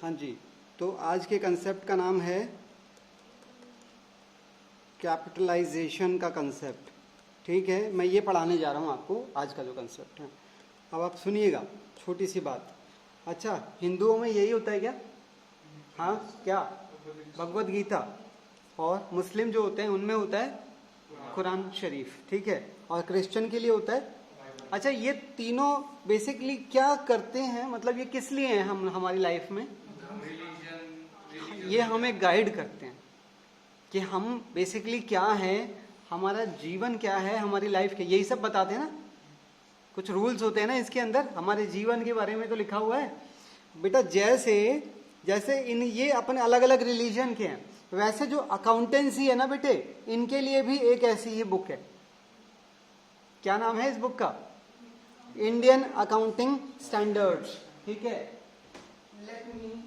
हाँ जी, तो आज के कंसेप्ट का नाम है कैपिटलाइजेशन का कंसेप्ट। ठीक है, मैं ये पढ़ाने जा रहा हूँ आपको आज का जो कंसेप्ट है। अब आप सुनिएगा, छोटी सी बात। अच्छा, हिंदुओं में यही होता है क्या? हाँ, क्या? भगवत गीता। और मुस्लिम जो होते हैं उनमें होता है कुरान शरीफ। ठीक है, और क्रिश्चियन के लिए होता है। अच्छा, ये तीनों बेसिकली क्या करते हैं, मतलब ये किस लिए हैं हम हमारी लाइफ में? ये हमें गाइड करते हैं कि हम बेसिकली क्या है, हमारा जीवन क्या है, हमारी लाइफ क्या, यही सब बताते हैं ना। कुछ रूल्स होते हैं ना इसके अंदर, हमारे जीवन के बारे में तो लिखा हुआ है बेटा। जैसे जैसे इन ये अपने अलग अलग रिलीजन के हैं, वैसे जो अकाउंटेंसी है ना बेटे, इनके लिए भी एक ऐसी ही बुक है। क्या नाम है इस बुक का? Indian accounting standards. ठीक है, लेट मी,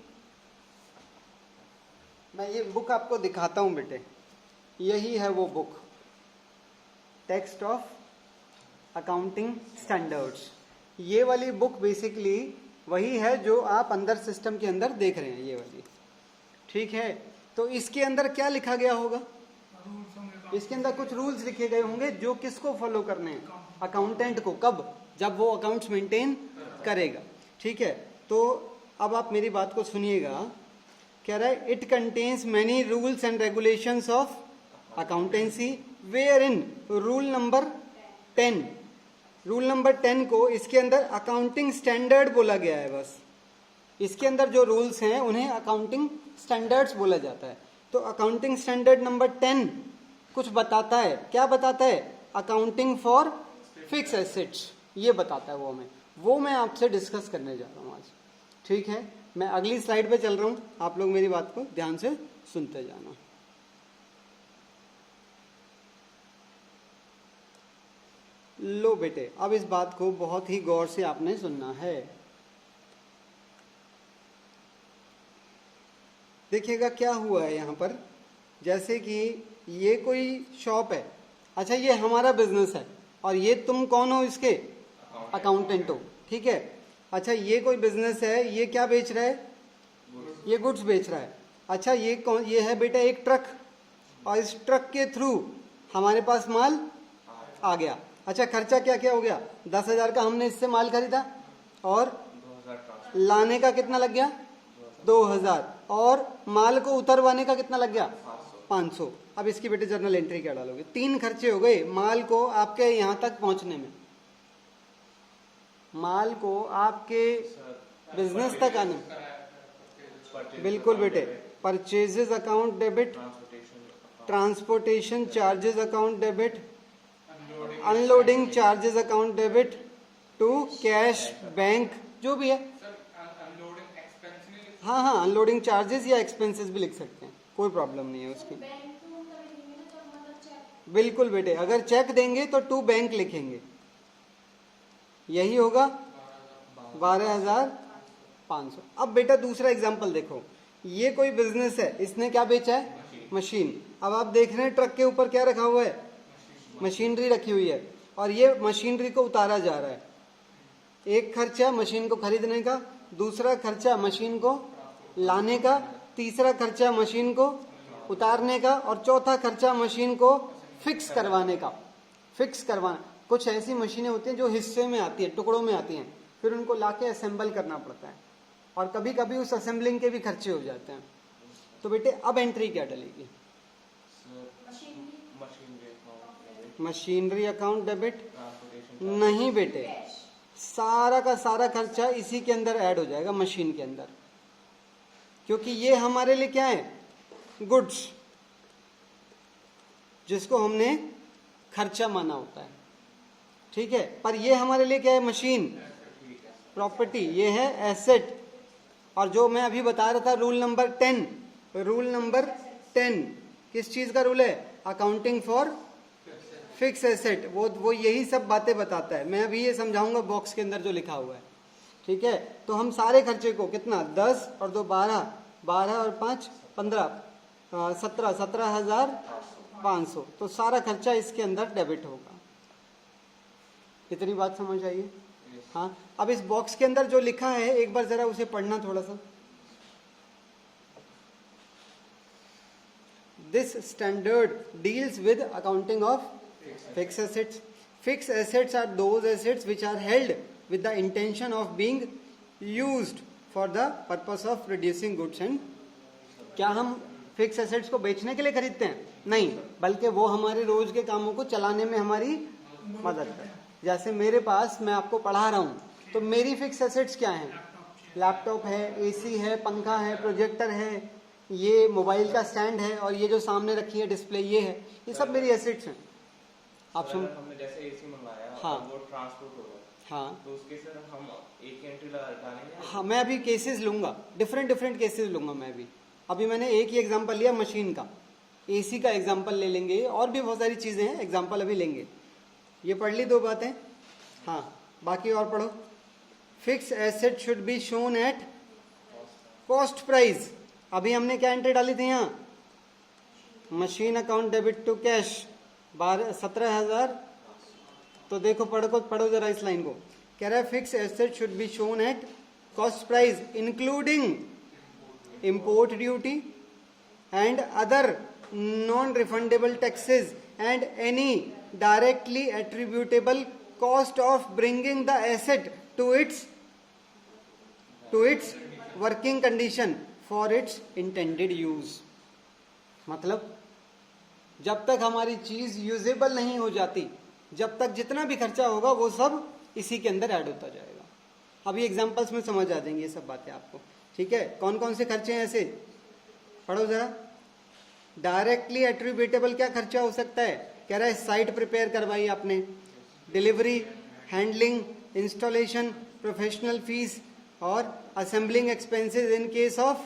मैं ये बुक आपको दिखाता हूं बेटे। यही है वो book, text of accounting standards. ये वाली बुक बेसिकली वही है जो आप अंदर सिस्टम के अंदर देख रहे हैं, ये वाली। ठीक है, तो इसके अंदर क्या लिखा गया होगा? इसके अंदर कुछ रूल्स लिखे गए होंगे जो किसको फॉलो करने हैं? अकाउंटेंट को। कब? जब वो अकाउंट्स मेंटेन करेगा। ठीक है, तो अब आप मेरी बात को सुनिएगा। कह रहा है it contains many rules and regulations of accountancy where in rule number 10। Rule number 10 को इसके अंदर अकाउंटिंग स्टैंडर्ड बोला गया है। बस इसके अंदर जो रूल्स हैं उन्हें अकाउंटिंग स्टैंडर्ड्स बोला जाता है। तो अकाउंटिंग स्टैंडर्ड नंबर 10 कुछ बताता है। क्या बताता है? अकाउंटिंग फॉर फिक्स एसेट्स, ये बताता है वो मैं आपसे डिस्कस करने जा रहा हूँ आज। ठीक है, मैं अगली स्लाइड पे चल रहा हूँ, आप लोग मेरी बात को ध्यान से सुनते जाना। लो बेटे, अब इस बात को बहुत ही गौर से आपने सुनना है। देखिएगा क्या हुआ है यहाँ पर। जैसे कि ये कोई शॉप है। अच्छा, ये हमारा बिजनेस है और ये तुम कौन हो? इसके अकाउंटेंट हो। ठीक है, अच्छा ये कोई बिजनेस है, ये क्या बेच रहा है? ये गुड्स बेच रहा है। अच्छा, ये है बेटा एक ट्रक, और इस ट्रक के थ्रू हमारे पास माल आ गया। अच्छा, खर्चा क्या क्या हो गया? 10,000 का हमने इससे माल खरीदा, और लाने का कितना लग गया? 2,000, और माल को उतरवाने का कितना लग गया? 500। अब इसकी बेटे जर्नल एंट्री क्या डालोगे? 3 खर्चे हो गए माल को आपके यहां तक पहुंचने में, माल को आपके बिजनेस तक आने में। बिल्कुल बेटे, purchases account debit, transportation charges account debit, unloading charges account debit to cash bank, जो भी है। हाँ हाँ, अनलोडिंग चार्जेस या एक्सपेंसेस भी लिख सकते हैं, कोई प्रॉब्लम नहीं है उसकी। बिल्कुल बेटे, अगर चेक देंगे तो टू बैंक लिखेंगे, यही होगा 12,500। अब बेटा दूसरा एग्जांपल देखो। ये कोई बिजनेस है, इसने क्या बेचा है? मशीन। अब आप देख रहे हैं ट्रक के ऊपर क्या रखा हुआ है? मशीनरी रखी हुई है, और ये मशीनरी को उतारा जा रहा है। एक खर्चा मशीन को खरीदने का, दूसरा खर्चा मशीन को लाने का, तीसरा खर्चा मशीन को उतारने का, और चौथा खर्चा मशीन को फिक्स करवाने का। फिक्स करवाना, कुछ ऐसी मशीनें होती हैं जो हिस्से में आती हैं, टुकड़ों में आती हैं, फिर उनको लाके असेंबल करना पड़ता है, और कभी कभी उस असेंबलिंग के भी खर्चे हो जाते हैं। तो बेटे अब एंट्री क्या डलेगी? मशीनरी अकाउंट डेबिट नहीं बेटे, सारा का सारा खर्चा इसी के अंदर ऐड हो जाएगा, मशीन के अंदर, क्योंकि ये हमारे लिए क्या है? गुड्स, जिसको हमने खर्चा माना होता है। ठीक है, पर ये हमारे लिए क्या है? मशीन, प्रॉपर्टी, ये है एसेट। और जो मैं अभी बता रहा था रूल नंबर 10, रूल नंबर 10 किस चीज का रूल है? Accounting for fix asset. वो यही सब बातें बताता है। मैं अभी ये समझाऊंगा बॉक्स के अंदर जो लिखा हुआ है। ठीक है, तो हम सारे खर्चे को कितना? 10 और 2 12, 12 और 5 15, 17,500। तो सारा खर्चा इसके अंदर डेबिट होगा। इतनी बात समझ आइए। हाँ, अब इस बॉक्स के अंदर जो लिखा है एक बार जरा उसे पढ़ना थोड़ा सा। This standard deals with accounting of fix assets. Fix assets are those assets which are held with the intention of being used for the purpose of producing goods and. क्या हम फिक्स एसेट्स को बेचने के लिए खरीदते हैं? नहीं, बल्कि वो हमारे रोज के कामों को चलाने में हमारी मदद करते हैं. जैसे मेरे पास, मैं आपको पढ़ा रहा हूं, तो मेरी फिक्स एसेट्स क्या हैं? लैपटॉप है, एसी है, पंखा है, प्रोजेक्टर है, ये मोबाइल का स्टैंड है, और ये जो सामने रखी है डिस्प्ले ये है. ये सब मेरी एसेट्स हैं. आप सुन, हमने जैसे एसी मंगवाया, हाँ, वो ट्रांसपोर्ट होगा, हाँ, तो उसके सर हम एक एंट्री डालेंगे. हाँ, मैं अभी केसेस लूंगा, डिफरेंट केसेस लूंगा मैं भी. अभी मैंने एक ही एग्जांपल लिया मशीन का, एसी का एग्जांपल ले लेंगे, और भी बहुत सारी चीजें हैं, एग्जांपल अभी लेंगे. ये पढ़ ली 2 बातें. हाँ, बाकी और पढ़ो. Fix asset should be shown at cost price. अभी हमने क्या एंट्री डाली थी यहाँ? Machine account debit to cash 17,000. तो देखो, पढ़ो जरा इस लाइन को. कह रहा है fix asset should be shown at cost price including import duty and other non-refundable taxes and any directly attributable cost of bringing the asset to its working condition for its intended use. मतलब जब तक हमारी चीज usable नहीं हो जाती, जब तक जितना भी खर्चा होगा वो सब इसी के अंदर ऐड होता जाएगा. अभी एग्जांपल्स में समझ आ जाएंगे ये सब बातें आपको. ठीक है, कौन कौन से खर्चे हैं ऐसे? पढ़ो जरा. डायरेक्टली एट्रीब्यूटेबल क्या खर्चा हो सकता है? कह रहा है साइट प्रिपेयर करवाई आपने, delivery, handling, installation, professional fees और assembling expenses in case of.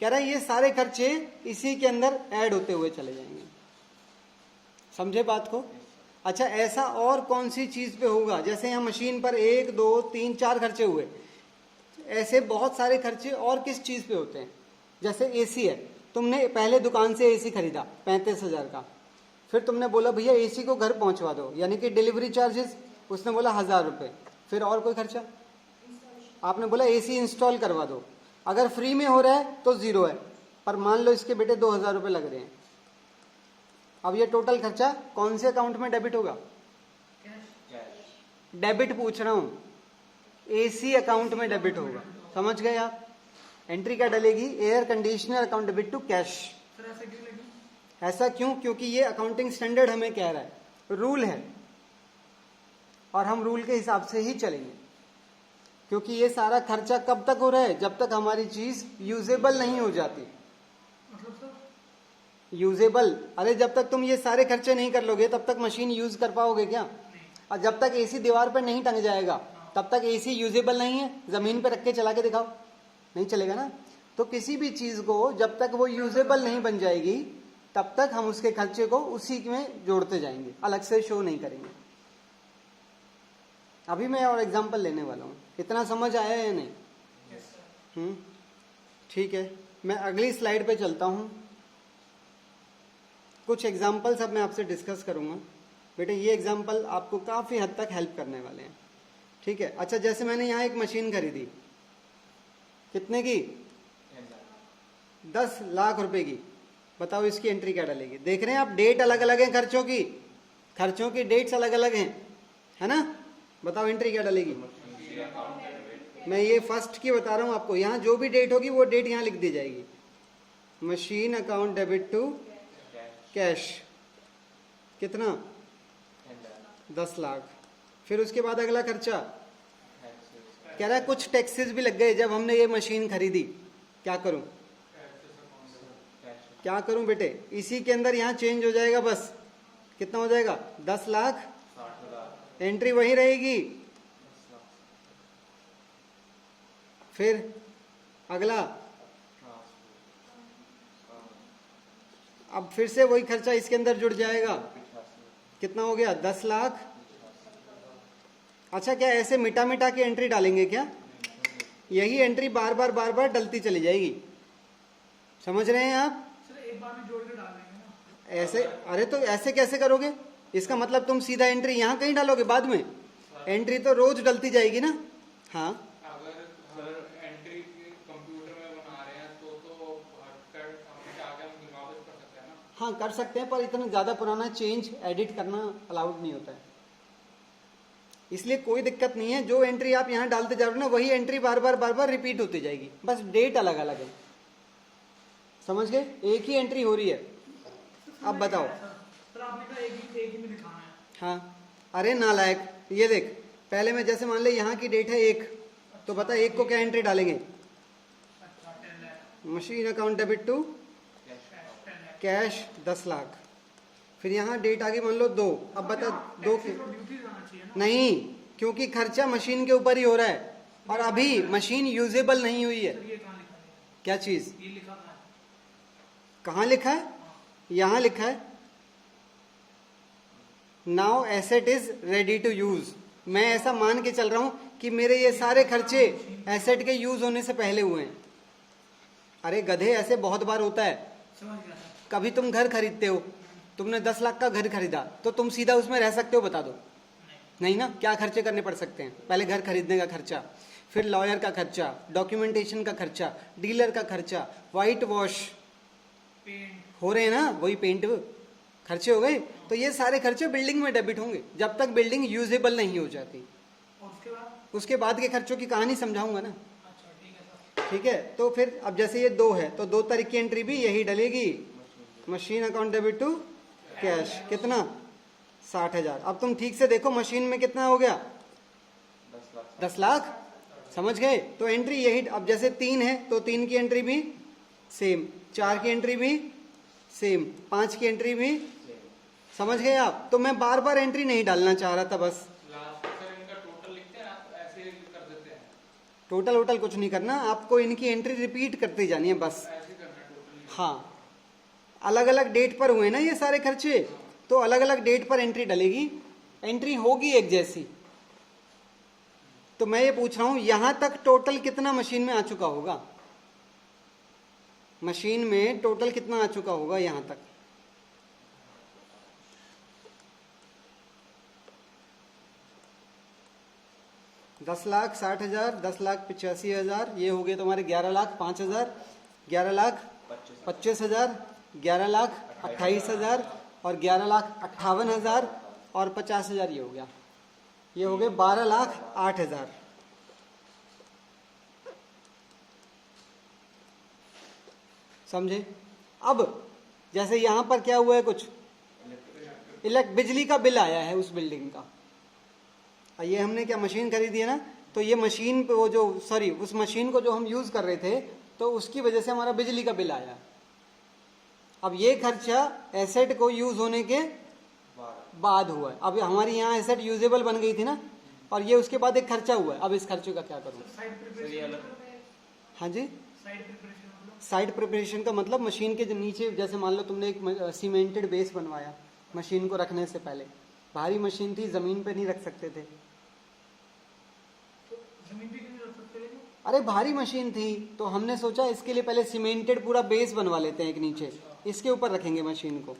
कह रहा है ये सारे खर्चे इसी के अंदर ऐड होते हुए चले जाएंगे. समझे बात को? अच्छा, ऐसा और कौन सी चीज पे होगा? जैसे यहाँ मशीन पर 1, 2, 3, 4 खर्चे हुए, ऐसे बहुत सारे खर्चे और किस चीज पे होते हैं? जैसे एसी है, तुमने पहले दुकान से एसी खरीदा 35,000 का, फिर तुमने बोला भैया एसी को घर पहुंचवा दो, यानी कि डिलीवरी चार्जेस, उसने बोला 1,000 रुपए. फिर और कोई खर्चा? आपने बोला एसी इंस्टॉल करवा दो, अगर फ्री में हो रहा है तो 0 है, पर मान लो इसके बेटे 2,000 रुपए लग रहे हैं. अब ये टोटल खर्चा कौन से अकाउंट में डेबिट होगा? डेबिट पूछ रहा हूं, एसी अकाउंट में डेबिट होगा. समझ गए आप? एंट्री क्या डलेगी? Air conditioner account debit to cash. ऐसा क्यों? क्योंकि ये अकाउंटिंग स्टैंडर्ड हमें कह रहा है, रूल है, और हम रूल के हिसाब से ही चलेंगे. क्योंकि ये सारा खर्चा कब तक हो रहा है? जब तक हमारी चीज यूजेबल नहीं हो जाती. यूजेबल, अरे जब तक तुम ये सारे खर्चे नहीं कर लोगे तब तक मशीन यूज कर पाओगे क्या? और जब तक एसी दीवार पर नहीं टंग जाएगा तब तक एसी यूजेबल नहीं है. जमीन पर रख के चला के दिखाओ, नहीं चलेगा ना. तो किसी भी चीज को जब तक वो यूजेबल नहीं बन जाएगी तब तक हम उसके खर्चे को उसी में जोड़ते जाएंगे, अलग से शो नहीं करेंगे. अभी मैं और एग्जांपल लेने वाला हूं. इतना समझ आया या नहीं? ठीक है, मैं अगली स्लाइड पे चलता हूं. कुछ एग्जांपल्स अब मैं आपसे डिस्कस करूंगा. बेटे ये एग्जांपल आपको काफी हद तक हेल्प करने वाले हैं. ठीक है. अच्छा, जैसे मैंने यहाँ एक मशीन खरीदी, कितने की? 10 लाख रुपए की. बताओ इसकी एंट्री क्या डलेगी? देख रहे हैं आप, डेट अलग अलग है खर्चों की डेट्स अलग अलग हैं, है ना? बताओ एंट्री क्या डलेगी? मैं ये फर्स्ट की बता रहा हूं आपको. यहाँ जो भी डेट होगी वो डेट यहाँ लिख दी जाएगी. Machine account debit to cash. कितना? 10 लाख. फिर उसके बाद अगला खर्चा कह रहा है कुछ टैक्सेस भी लग गए जब हमने ये मशीन खरीदी. क्या करूं बेटे? इसी के अंदर यहाँ चेंज हो जाएगा बस. कितना हो जाएगा? 10 लाख. एंट्री वही रहेगी. फिर अगला, अब फिर से वही खर्चा इसके अंदर जुड़ जाएगा. कितना हो गया? 10 लाख. अच्छा, क्या ऐसे मिटा मिटा के एंट्री डालेंगे क्या? यही एंट्री बार बार डलती चली जाएगी. समझ रहे हैं आप? एक बार में जोड़ के डाल देंगे ना ऐसे. अरे तो ऐसे कैसे करोगे? इसका मतलब तुम सीधा एंट्री यहाँ कहीं डालोगे बाद में? एंट्री तो रोज डलती जाएगी ना. हाँ, अगर एंट्री कंप्यूटर में बना रहे हैं तो हटकर हमेशा आगे हम वापस कर सकते हाँ कर सकते हैं, पर इतना ज्यादा पुराना चेंज एडिट करना अलाउड नहीं होता है, इसलिए कोई दिक्कत नहीं है। जो एंट्री आप यहाँ डालते जा रहे हो ना, वही एंट्री बार बार रिपीट होती जाएगी, बस डेट अलग अलग है। समझ गए? एक ही एंट्री हो रही है। अब बताओ। सर आपने कहा एक ही में दिखाना है। हाँ, अरे नालायक, ये देख, पहले मैं जैसे मान ले यहाँ की डेट है 1, तो बता 1 को क्या एंट्री डालेंगे? अच्छा 10 lakh machine account debit to 10 lakh cash 10 lakh. फिर यहाँ डेट आ गई मान लो 2, अब बता 2 की ड्यूटी आना चाहिए ना। नहीं, क्योंकि खर्चा मशीन के ऊपर ही हो रहा है और अभी मशीन यूजेबल नहीं हुई है। सर ये कहाँ लिखा है? क्या चीज? ये लिखा था। कहाँ लिखा है? यहाँ लिखा है now asset is ready to use. मैं ऐसा मान के चल रहा हूं कि मेरे ये सारे खर्चे एसेट के यूज होने से पहले हुए हैं। अरे गधे, ऐसे बहुत बार होता है। समझ गया सर। कभी तुम घर खरीदते हो, तुमने 10 लाख का घर खरीदा, तो तुम सीधा उसमें रह सकते हो? बता दो। नहीं ना, क्या खर्चे करने पड़ सकते हैं? पहले घर खरीदने का खर्चा, फिर लॉयर का खर्चा, डॉक्यूमेंटेशन का खर्चा, डीलर का खर्चा, व्हाइट वॉश पेंट हो रहे हैं ना, वही पेंट खर्चे हो गए। तो ये सारे खर्चे बिल्डिंग में डेबिट होंगे जब तक बिल्डिंग यूजेबल नहीं हो जाती। और उसके बाद के खर्चों की कहानी समझाऊंगा ना। अच्छा ठीक है सर। ठीक है, तो फिर अब जैसे ये 2 है तो 2 तारीख की एंट्री भी यही डलेगी, machine account debit to cash. कितना? 60,000। अब तुम ठीक से देखो मशीन में कितना हो गया? 10 लाख। समझ गए? तो एंट्री यही। अब जैसे 3 है तो 3 की एंट्री भी सेम, 4 की एंट्री भी सेम, 5 की एंट्री भी। समझ गए आप? तो मैं बार बार एंट्री नहीं डालना चाह रहा था, बस लास्ट सर इनका टोटल लिखते हैं, आप ऐसे कर देते हैं। टोटल वोटल कुछ नहीं करना, आपको इनकी एंट्री रिपीट करती जानी है बस। ऐसे करना है टोटल। हाँ, अलग अलग डेट पर हुए ना ये सारे खर्चे, तो अलग अलग डेट पर एंट्री डलेगी, एंट्री होगी एक जैसी। तो मैं ये पूछ रहा हूं यहां तक टोटल कितना मशीन में आ चुका होगा? मशीन में टोटल कितना आ चुका होगा यहां तक? दस लाख 60,000, 10,85,000, ये हो गए तुम्हारे 11,05,000, 11,25,000, 11,28,000 और 11,58,000 और 50,000 ये हो गया। ये हो गए 12,08,000। समझे? अब जैसे यहां पर क्या हुआ है, कुछ बिजली का बिल आया है उस बिल्डिंग का। ये हमने क्या मशीन खरीदी है ना, तो ये मशीन पे वो जो उस मशीन को जो हम यूज कर रहे थे, तो उसकी वजह से हमारा बिजली का बिल आया। अब ये खर्चा एसेट को यूज होने के बाद हुआ है। अब हमारी यहाँ एसेट यूजेबल बन गई थी ना, और ये उसके बाद एक खर्चा हुआ है। अब इस खर्चे का क्या करूँ? हाँ जी, साइड प्रिपरेशन का मतलब मशीन के नीचे, जैसे मान लो तुमने एक सीमेंटेड बेस बनवाया मशीन को रखने से पहले। भारी मशीन थी, जमीन पे नहीं रख सकते थे। जमीन पे क्यों रख सकते हैं? अरे भारी मशीन थी, तो हमने सोचा इसके लिए पहले सीमेंटेड पूरा बेस बनवा लेते हैं एक नीचे, इसके ऊपर रखेंगे मशीन को,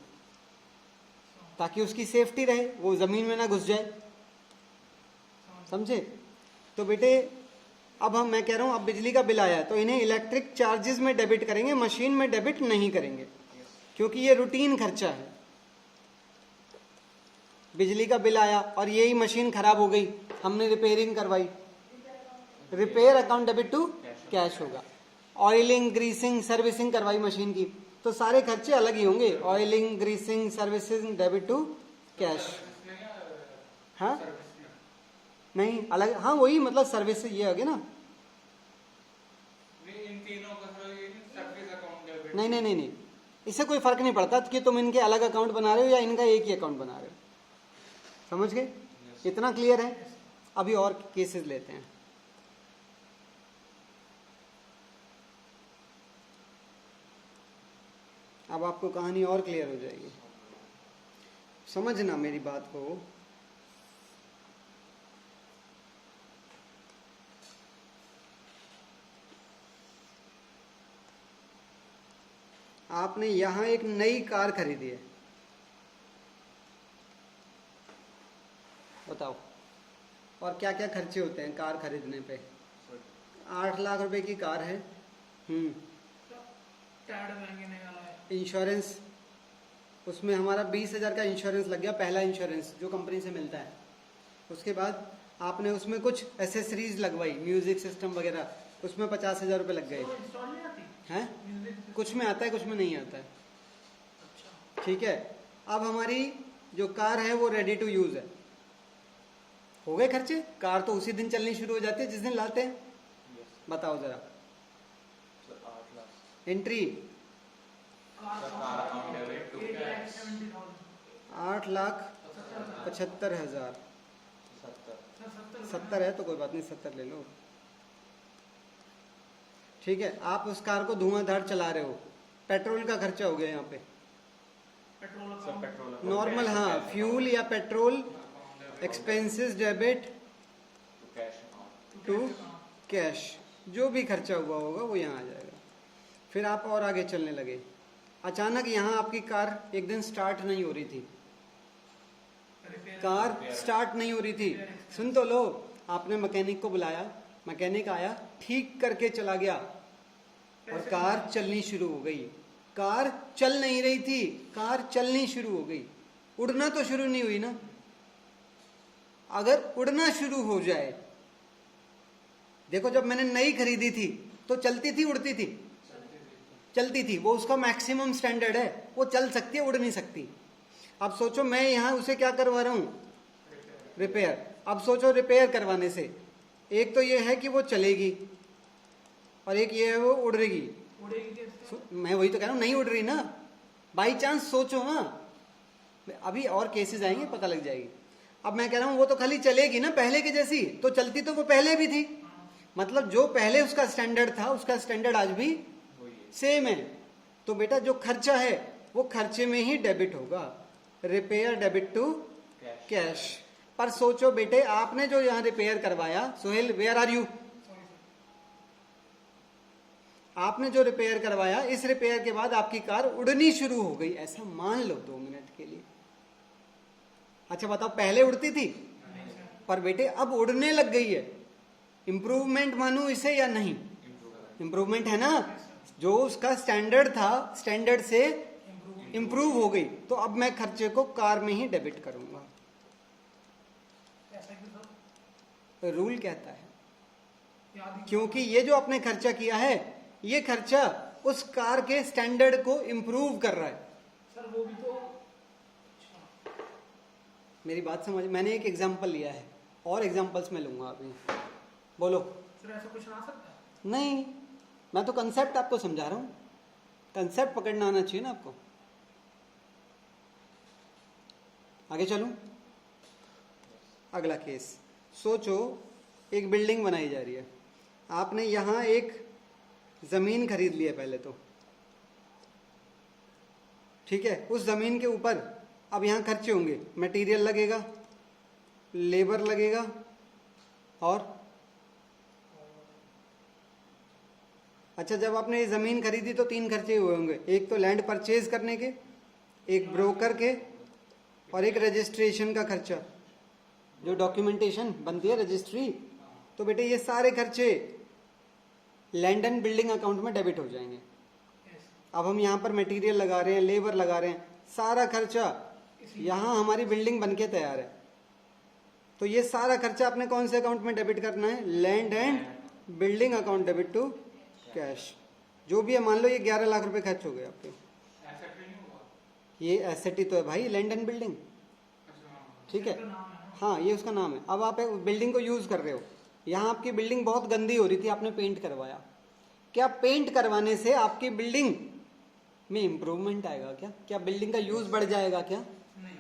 ताकि उसकी सेफ्टी रहे, वो जमीन में ना घुस जाए। समझे? तो बेटे अब मैं कह रहा हूं, अब बिजली का बिल आया है तो इन्हें इलेक्ट्रिक चार्जेस में डेबिट करेंगे, मशीन में डेबिट नहीं करेंगे, क्योंकि ये रूटीन खर्चा है। बिजली का बिल आया और यही मशीन खराब हो गई, हमने रिपेयरिंग करवाई, repair account debit to cash होगा। ऑयलिंग, ग्रीसिंग, सर्विसिंग करवाई मशीन की, तो सारे खर्चे अलग ही होंगे। Oiling, greasing, servicing debit to cash. हाँ नहीं अलग, हाँ वही मतलब सर्विस ये हो गया ना। इन तीनों का सर्विस अकाउंट डेबिट। नहीं, इससे कोई फर्क नहीं पड़ता कि तुम इनके अलग अकाउंट बना रहे हो या इनका एक ही अकाउंट बना रहे हो। समझ गए? इतना क्लियर है? अभी और केसेस लेते हैं। अब आपको कहानी और क्लियर हो जाएगी। समझना मेरी बात को। आपने यहां एक नई कार खरीदी है, बताओ, और क्या क्या खर्चे होते हैं कार खरीदने पे? 8 लाख रुपए की कार है। टायर महंगे निकाला है। इंश्योरेंस उसमें हमारा 20,000 का इंश्योरेंस लग गया, पहला इंश्योरेंस जो कंपनी से मिलता है। उसके बाद आपने उसमें कुछ एसेसरीज लगवाई, म्यूजिक सिस्टम वगैरह, उसमें 50,000 रुपये लग गए तो इंस्टॉल नहीं आती हैं। म्यूजिक? कुछ में आता है, कुछ में नहीं आता है। अच्छा, ठीक है, अब हमारी जो कार है वो रेडी टू यूज है। हो गए खर्चे। कार तो उसी दिन चलनी शुरू हो जाती है जिस दिन लाते हैं। यस बताओ जरा। Sir 8 lakh entry car car account debit to 8,70,000 8,75,000। 70 70 है तो कोई बात नहीं, 70 ले लो। ठीक है, आप उस कार को धुआंधार चला रहे हो, पेट्रोल का खर्चा हो गया यहाँ पे petrol sir account petrol normal. हाँ, फ्यूल या petrol expenses debit to cash account to cash, जो भी खर्चा हुआ होगा वो यहाँ आ जाएगा। फिर आप और आगे चलने लगे। अचानक यहाँ आपकी कार एक दिन स्टार्ट नहीं हो रही थी, कार स्टार्ट नहीं हो रही थी। सुन तो लो, आपने मैकेनिक को बुलाया, मैकेनिक आया, ठीक करके चला गया और कार चलनी शुरू हो गई। कार चल नहीं रही थी, कार चलनी शुरू हो गई। उड़ना तो शुरू नहीं हुई ना। अगर उड़ना शुरू हो जाए, देखो जब मैंने नई खरीदी थी तो चलती थी उड़ती थी? चलती थी। वो उसका मैक्सिमम स्टैंडर्ड है, वो चल सकती है, उड़ नहीं सकती। अब सोचो मैं यहाँ उसे क्या करवा रहा हूँ, रिपेयर। अब सोचो रिपेयर करवाने से एक तो ये है कि वो चलेगी और एक ये है वो उड़ेगी। उड़ेगी कैसे? मैं वही तो कह रहा हूँ, नहीं उड़ रही ना। बाई चांस सोचो ना, अभी और केसेस आएंगे पता लग जाएगी। अब मैं कह रहा हूँ वो तो खाली चलेगी ना पहले की जैसी, तो चलती तो वो पहले भी थी। मतलब जो पहले उसका स्टैंडर्ड था उसका स्टैंडर्ड आज भी सेम है। तो बेटा जो खर्चा है वो खर्चे में ही डेबिट होगा, रिपेयर डेबिट टू कैश। पर सोचो बेटे, आपने जो यहाँ रिपेयर करवाया, सोहेल वेयर आर यू, आपने जो रिपेयर करवाया, इस रिपेयर के बाद आपकी कार उड़नी शुरू हो गई, ऐसा मान लो 2 मिनट के लिए। अच्छा बताओ, पहले उड़ती थी पर बेटे अब उड़ने लग गई है। इंप्रूवमेंट मानू इसे या नहीं? इंप्रूवमेंट है ना। जो उसका स्टैंडर्ड था, स्टैंडर्ड से इंप्रूव हो गई, तो अब मैं खर्चे को कार में ही डेबिट करूंगा। ऐसा क्यों सर? रूल कहता है, याद ही क्योंकि ये जो आपने खर्चा किया है, ये खर्चा उस कार के स्टैंडर्ड को इंप्रूव कर रहा है। सर वो भी तो अच्छा, मेरी बात समझ, मैंने एक एग्जांपल लिया है और एग्जांपल्स मैं लूंगा अभी। बोलो। सर ऐसा कुछ आ सकता है? नहीं, मैं तो कंसेप्ट आपको समझा रहा हूं, कंसेप्ट पकड़ना आना चाहिए ना आपको। आगे चलूं। अगला केस सोचो, एक बिल्डिंग बनाई जा रही है। आपने यहां एक जमीन खरीद ली है पहले तो, ठीक है। उस जमीन के ऊपर अब यहां खर्चे होंगे, मटेरियल लगेगा, लेबर लगेगा और अच्छा, जब आपने ये जमीन खरीदी तो 3 खर्चे हुए होंगे। एक तो लैंड परचेज करने के, एक ब्रोकर के और एक रजिस्ट्रेशन का खर्चा, जो डॉक्यूमेंटेशन बनती है रजिस्ट्री। तो बेटे ये सारे खर्चे लैंड एंड बिल्डिंग अकाउंट में डेबिट हो जाएंगे। अब हम यहाँ पर मटेरियल लगा रहे हैं, लेबर लगा रहे हैं, सारा खर्चा, यहाँ हमारी बिल्डिंग बनके तैयार है। तो ये सारा खर्चा आपने कौन से अकाउंट में डेबिट करना है? Land and building account debit to cash. जो भी है, मान लो ये 11 लाख रुपए खर्च हो गए आपके। एसेट नहीं हुआ? ये एसेट ही तो है भाई, लैंड एंड बिल्डिंग, अच्छा, ठीक है। इसका नाम है ना? हाँ, ये उसका नाम है। अब आप बिल्डिंग को यूज कर रहे हो, यहाँ आपकी बिल्डिंग बहुत गंदी हो रही थी, आपने पेंट करवाया। क्या पेंट करवाने से आपकी बिल्डिंग में इंप्रूवमेंट आएगा? क्या बिल्डिंग का यूज बढ़ जाएगा? क्या नहीं,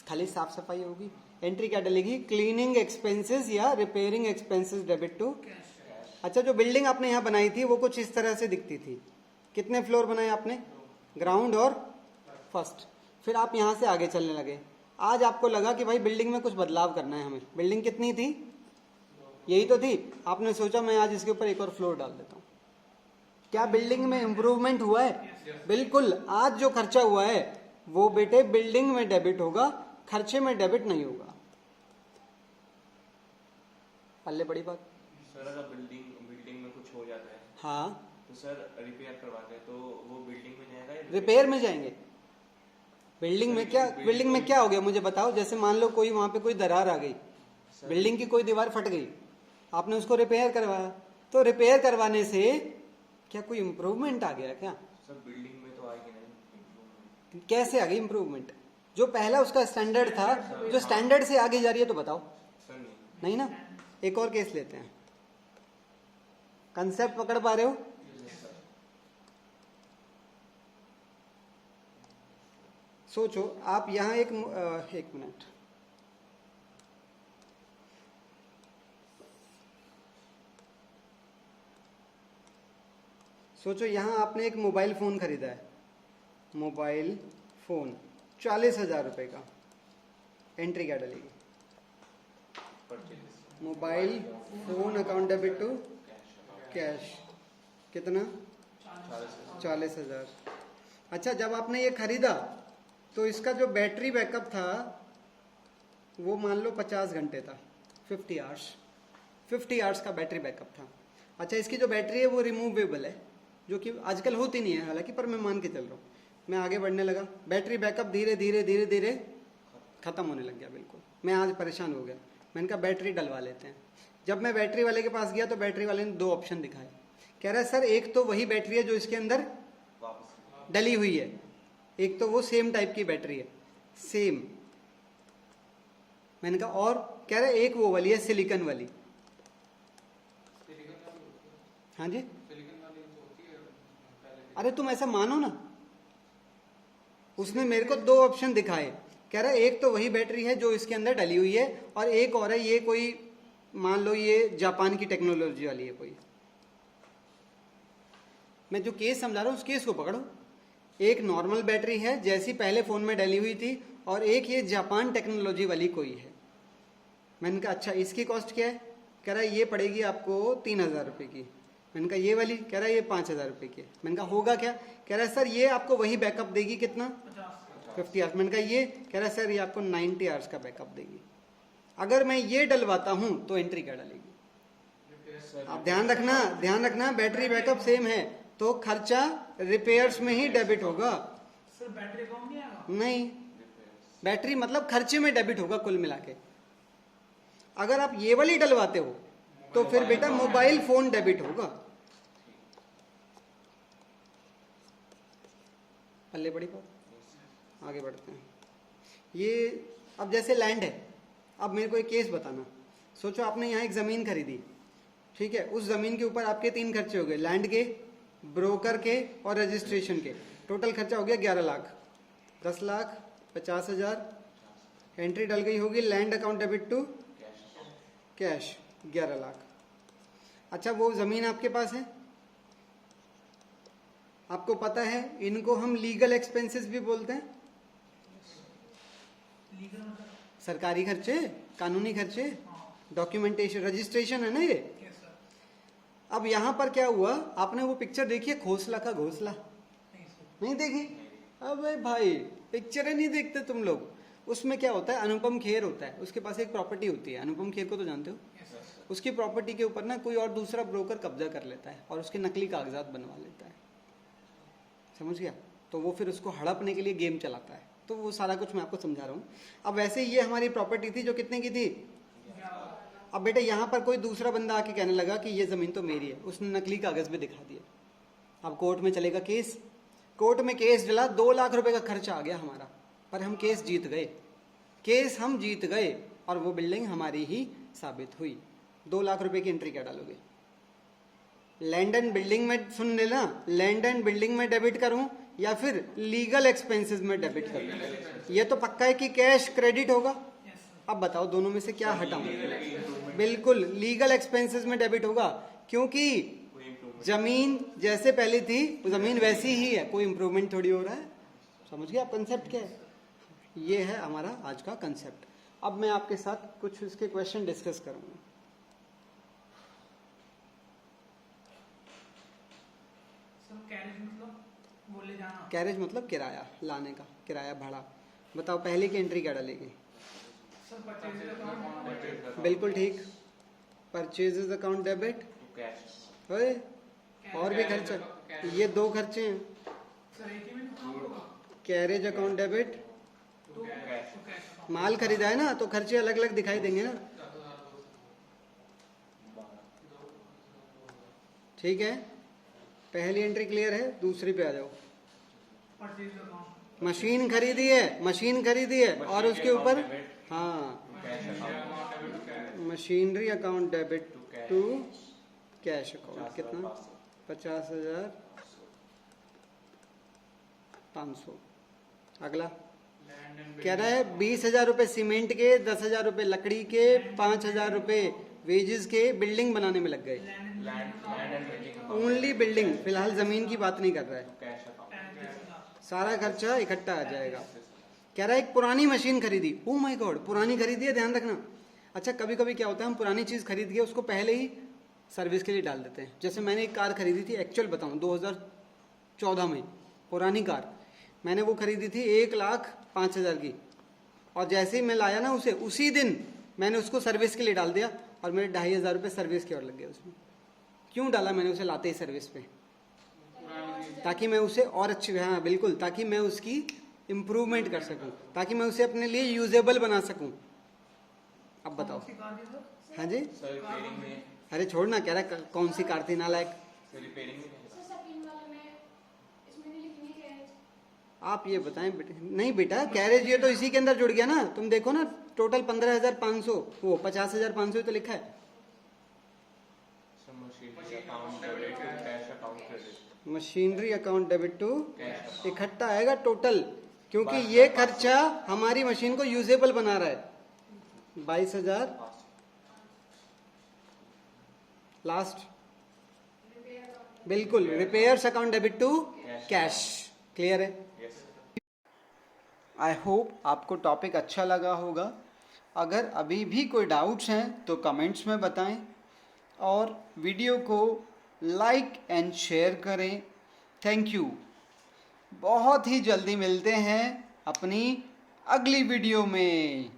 खाली साफ सफाई होगी? एंट्री क्या डलेगी? क्लीनिंग एक्सपेंसेस या repairing expenses debit to. Cash. अच्छा, जो बिल्डिंग आपने यहाँ बनाई थी वो कुछ इस तरह से दिखती थी। कितने फ्लोर बनाए आपने? ग्राउंड और फर्स्ट। फिर आप यहाँ से आगे चलने लगे। आज आपको लगा कि भाई बिल्डिंग में कुछ बदलाव करना है हमें। बिल्डिंग कितनी थी? यही तो थी। आपने सोचा मैं आज इसके ऊपर एक और फ्लोर डाल देता हूँ। क्या बिल्डिंग में इंप्रूवमेंट हुआ है? बिल्कुल। आज जो खर्चा हुआ है वो बेटे बिल्डिंग में डेबिट होगा, खर्चे में डेबिट नहीं होगा। पल्ले बड़ी बात। सर अगर बिल्डिंग में कुछ हो जाता है हाँ, तो सर रिपेयर करवाते हैं तो वो बिल्डिंग में जाएगा या रिपेयर में जाएंगे। बिल्डिंग में क्या हो गया मुझे बताओ। जैसे मान लो कोई वहां पे कोई दरार आ गई, बिल्डिंग की कोई दीवार फट गई, आपने उसको रिपेयर करवाया, तो रिपेयर करवाने से क्या कोई इम्प्रूवमेंट आ गया क्या? सर बिल्डिंग में तो आएगी नहीं improvement। कैसे आ गई इम्प्रूवमेंट? जो पहला उसका स्टैंडर्ड था, जो स्टैंडर्ड से आगे जा रही है, तो बताओ। सर नहीं नहीं। ना। एक और केस लेते हैं, कंसेप्ट पकड़ पा रहे हो? सोचो आप यहां एक मिनट, सोचो यहां आपने एक मोबाइल फोन खरीदा है, मोबाइल फोन 40,000 रुपए का। एंट्री क्या डलेगी? Purchase mobile phone account debit to cash, कितना? 40,000। अच्छा, जब आपने ये खरीदा तो इसका जो बैटरी बैकअप था वो मान लो 50 घंटे था, 50 आवर्स का बैटरी बैकअप था। अच्छा, इसकी जो बैटरी है वो रिमूवेबल है, जो कि आजकल होती नहीं है हालांकि, पर मैं मान के चल रहा हूँ। मैं आगे बढ़ने लगा, बैटरी बैकअप धीरे धीरे धीरे धीरे खत्म होने लग गया। बिल्कुल मैं आज परेशान हो गया, मैंने कहा बैटरी डलवा लेते हैं। जब मैं बैटरी वाले के पास गया तो बैटरी वाले ने 2 ऑप्शन दिखाए। कह रहा है सर एक तो वही बैटरी है जो इसके अंदर वापस डली हुई है, एक तो वो सेम टाइप की बैटरी है, सेम। मैंने कहा और? कह रहा है एक वो वाली है सिलिकॉन वाली। हाँ जी, अरे तुम ऐसा मानो ना, उसने मेरे को 2 ऑप्शन दिखाए। कह रहा है एक तो वही बैटरी है जो इसके अंदर डली हुई है, और एक और है ये कोई मान लो ये जापान की टेक्नोलॉजी वाली है कोई। मैं जो केस समझा रहा हूं उस केस को पकड़ो। एक नॉर्मल बैटरी है जैसी पहले फोन में डली हुई थी, और एक ये जापान टेक्नोलॉजी वाली कोई है। मैंने कहा अच्छा इसकी कॉस्ट क्या है? कह रहा है ये पड़ेगी आपको 3,000 रुपए की। मैंने कहा ये वाली? कह रहा है ये 5,000 रुपए की है। मैंने कहा होगा क्या? कह रहा है सर ये आपको वही बैकअप देगी, कितना? 50 आवर्स। मैंने कहा ये? कह रहा है सर ये आपको 90 आवर्स का बैकअप देगी। अगर मैं ये डलवाता हूं तो एंट्री क्या डलेगी? आप ध्यान रखना बैटरी बैकअप सेम है तो खर्चा रिपेयर्स में ही डेबिट होगा। सर बैटरी कम नहीं आएगा? नहीं, बैटरी मतलब खर्चे में डेबिट होगा कुल मिला के। अगर आप ये वाली डलवाते हो तो फिर बेटा मोबाइल फोन डेबिट होगा। पल्ले बड़ी बात, आगे बढ़ते हैं। ये अब जैसे लैंड है, अब मेरे को एक केस बताना। सोचो आपने यहाँ एक जमीन खरीदी, ठीक है, उस जमीन के ऊपर आपके 3 खर्चे हो गए, लैंड के, ब्रोकर के और रजिस्ट्रेशन के। टोटल खर्चा हो गया 11 लाख, 10 लाख 50,000। एंट्री डल गई होगी land account debit to cash 11 lakh. अच्छा वो जमीन आपके पास है, आपको पता है इनको हम लीगल एक्सपेंसेस भी बोलते हैं। लीगल मतलब? सरकारी खर्चे, कानूनी खर्चे, डॉक्यूमेंटेशन, रजिस्ट्रेशन है ना ये। Yes sir. अब यहां पर क्या हुआ, आपने वो पिक्चर देखी है घोंसला का घोंसला? नहीं सर। नहीं देखी? अबे भाई पिक्चरें नहीं देखते तुम लोग। उसमें क्या होता है, अनुपम खेर होता है, उसके पास एक प्रॉपर्टी होती है। अनुपम खेर को तो जानते हो? Yes sir. उसकी प्रॉपर्टी के ऊपर ना कोई और दूसरा ब्रोकर कब्जा कर लेता है और उसके नकली कागजात बनवा लेता है, समझ गया? तो वो फिर उसको हड़पने के लिए गेम चलाता है। तो वो सारा कुछ मैं आपको समझा रहा हूँ। अब वैसे ये हमारी प्रॉपर्टी थी जो कितने की थी? अब बेटा यहाँ पर कोई दूसरा बंदा आके कहने लगा कि ये जमीन तो मेरी है, उसने नकली कागज भी दिखा दिए। अब कोर्ट में चलेगा केस, कोर्ट में केस डला, 2 लाख रुपए का खर्चा आ गया हमारा, पर हम केस जीत गए। केस हम जीत गए और वो बिल्डिंग हमारी ही साबित हुई। 2 लाख रुपए की एंट्री क्या डालोगे? लैंड एंड बिल्डिंग में, सुन लेना, लैंड एंड बिल्डिंग में डेबिट करूं या फिर लीगल एक्सपेंसेस में डेबिट करूं? ये तो पक्का है कि कैश क्रेडिट होगा। अब बताओ दोनों में से क्या हटाऊं? बिल्कुल लीगल एक्सपेंसेस में डेबिट होगा, क्योंकि जमीन जैसे पहले थी वो जमीन वैसी ही है, कोई इंप्रूवमेंट थोड़ी हो रहा है। समझ गए आप कंसेप्ट क्या है? ये है हमारा आज का कंसेप्ट। अब मैं आपके साथ कुछ इसके क्वेश्चन डिस्कस करूंगा। कैरेज मतलब वो ले जाना? कैरेज मतलब किराया, लाने का किराया, भाड़ा। बताओ पहले की एंट्री क्या डालेगी? Sir purchase account. बिल्कुल ठीक, परचेजेस अकाउंट डेबिट। कैश। ओए और भी खर्चा, ये 2 खर्चे हैं। सर एक ही में खत्म होगा? कैरेज अकाउंट डेबिट तो कैश माल खरीदा है ना, तो खर्चे अलग अलग दिखाई देंगे ना। ठीक है, पहली एंट्री क्लियर है, दूसरी पे आ जाओ। मशीन खरीदी है और उसके ऊपर हाँ, machinery account debit to cash account. कितना? 50,500। अगला कह रहा है 20,000 रुपए सीमेंट के, 10,000 रुपए लकड़ी के, 5,000 रुपए वेजेस के बिल्डिंग बनाने में लग गए। ओनली बिल्डिंग, फिलहाल जमीन की बात नहीं कर रहा है। सारा खर्चा इकट्ठा आ जाएगा। कह रहा है एक पुरानी मशीन खरीदी। ओ माय गॉड, पुरानी खरीदी है, ध्यान रखना। अच्छा, कभी कभी क्या होता है, हम पुरानी चीज खरीद के उसको पहले ही सर्विस के लिए डाल देते हैं। जैसे मैंने एक कार खरीदी थी, एक्चुअल बताऊं 2014 में, पुरानी कार मैंने वो खरीदी थी 1,05,000 की, और जैसे ही मैं लाया ना उसे, उसी दिन मैंने उसको सर्विस के लिए डाल दिया और मेरे 2,500 रुपये सर्विस के और लग गए उसमें। क्यों डाला मैंने उसे लाते ही सर्विस पे? ताकि मैं उसे और अच्छी, हाँ बिल्कुल, ताकि मैं उसकी इम्प्रूवमेंट कर सकूं, ताकि मैं उसे अपने लिए यूजेबल बना सकूं। अब बताओ। हाँ जी, रिपेयरिंग में, अरे छोड़ना, कह रहा है कौन सी कार थी नालायक। रिपेयरिंग में आप ये बताएं बेटे। नहीं बेटा, कैरेज ये तो इसी के अंदर जुड़ गया ना। तुम देखो ना, टोटल 15,500, वो 50,500 तो लिखा है। मशीनरी अकाउंट डेबिट टू इकट्ठा आएगा टोटल, क्योंकि ये खर्चा हमारी मशीन को यूजेबल बना रहा है। 22,000 लास्ट, बिल्कुल। Repairs account debit to cash. Clear है? आई होप आपको टॉपिक अच्छा लगा होगा। अगर अभी भी कोई डाउट्स हैं तो कमेंट्स में बताएं, और वीडियो को लाइक एंड शेयर करें। Thank you. बहुत ही जल्दी मिलते हैं अपनी अगली वीडियो में।